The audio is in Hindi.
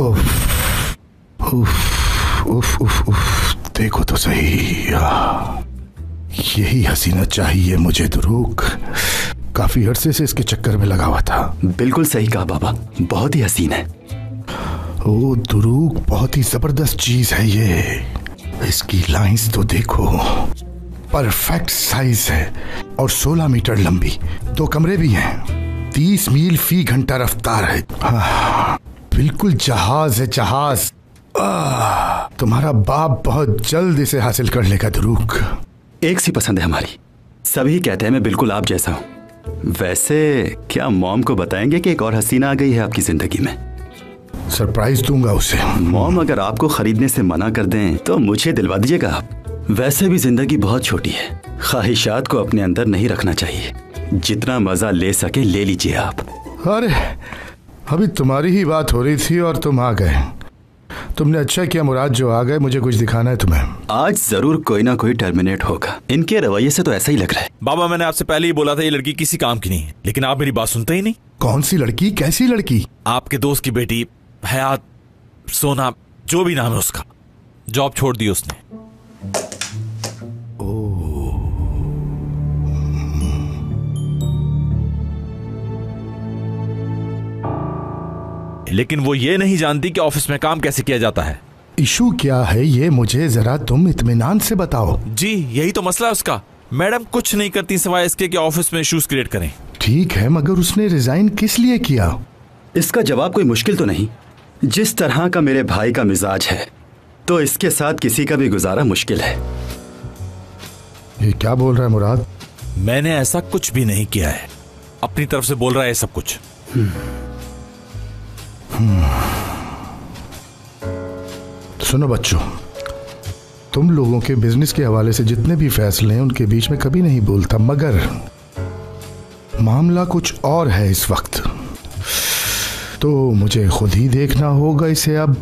उफ, उफ, उफ, उफ, उफ, देखो तो सही। यही हसीना चाहिए मुझे दुरूक। काफी अरसे से इसके चक्कर में लगा हुआ था। बिल्कुल सही कहा बाबा, बहुत ही हसीन है। ओ दुरूक, बहुत ही जबरदस्त चीज है ये। इसकी लाइंस तो देखो, परफेक्ट साइज है और 16 मीटर लंबी। 2 कमरे भी हैं। 30 मील फी घंटा रफ्तार है। बिल्कुल जहाज है, जहाज। तुम्हारा बाप बहुत जल्द इसे हासिल कर लेगा दुरूक। एक सी पसंद है हमारी। सभी कहते हैं मैं बिल्कुल आप जैसा हूँ। वैसे क्या मॉम को बताएंगे कि एक और हसीना आ गई है आपकी जिंदगी में? सरप्राइज दूंगा उसे। मॉम अगर आपको खरीदने से मना कर दें तो मुझे दिलवा दीजिएगा आप। वैसे भी जिंदगी बहुत छोटी है, ख्वाहिशात को अपने अंदर नहीं रखना चाहिए। जितना मजा ले सके ले लीजिए आप। अरे अभी तुम्हारी ही बात हो रही थी और तुम आ गए। तुमने अच्छा किया मुराद जो आ गए। मुझे कुछ दिखाना है तुम्हें। आज जरूर कोई ना कोई टर्मिनेट होगा। इनके रवैये से तो ऐसा ही लग रहा है। बाबा मैंने आपसे पहले ही बोला था ये लड़की किसी काम की नहीं है, लेकिन आप मेरी बात सुनते ही नहीं। कौन सी लड़की? कैसी लड़की? आपके दोस्त की बेटी हयात, सोना, जो भी नाम है उसका। जॉब छोड़ दी उसने। लेकिन वो ये नहीं जानती कि ऑफिस में काम कैसे किया जाता है। इशू क्या है ये मुझे जरा तुम इत्मीनान से बताओ। जी यही तो मसला है उसका। मैडम कुछ नहीं करती सिवाय इसके कि ऑफिस में इश्यूज क्रिएट करें। ठीक है, मगर उसने रिजाइन किस लिए किया? इसका जवाब कोई मुश्किल तो नहीं। जिस तरह का मेरे भाई का मिजाज है तो इसके साथ किसी का भी गुजारा मुश्किल है। ये क्या बोल रहा है मुराद? मैंने ऐसा कुछ भी नहीं किया है, अपनी तरफ से बोल रहा है सब कुछ। सुनो बच्चों, तुम लोगों के बिजनेस के हवाले से जितने भी फैसले हैं उनके बीच में कभी नहीं बोलता, मगर मामला कुछ और है इस वक्त। तो मुझे खुद ही देखना होगा इसे अब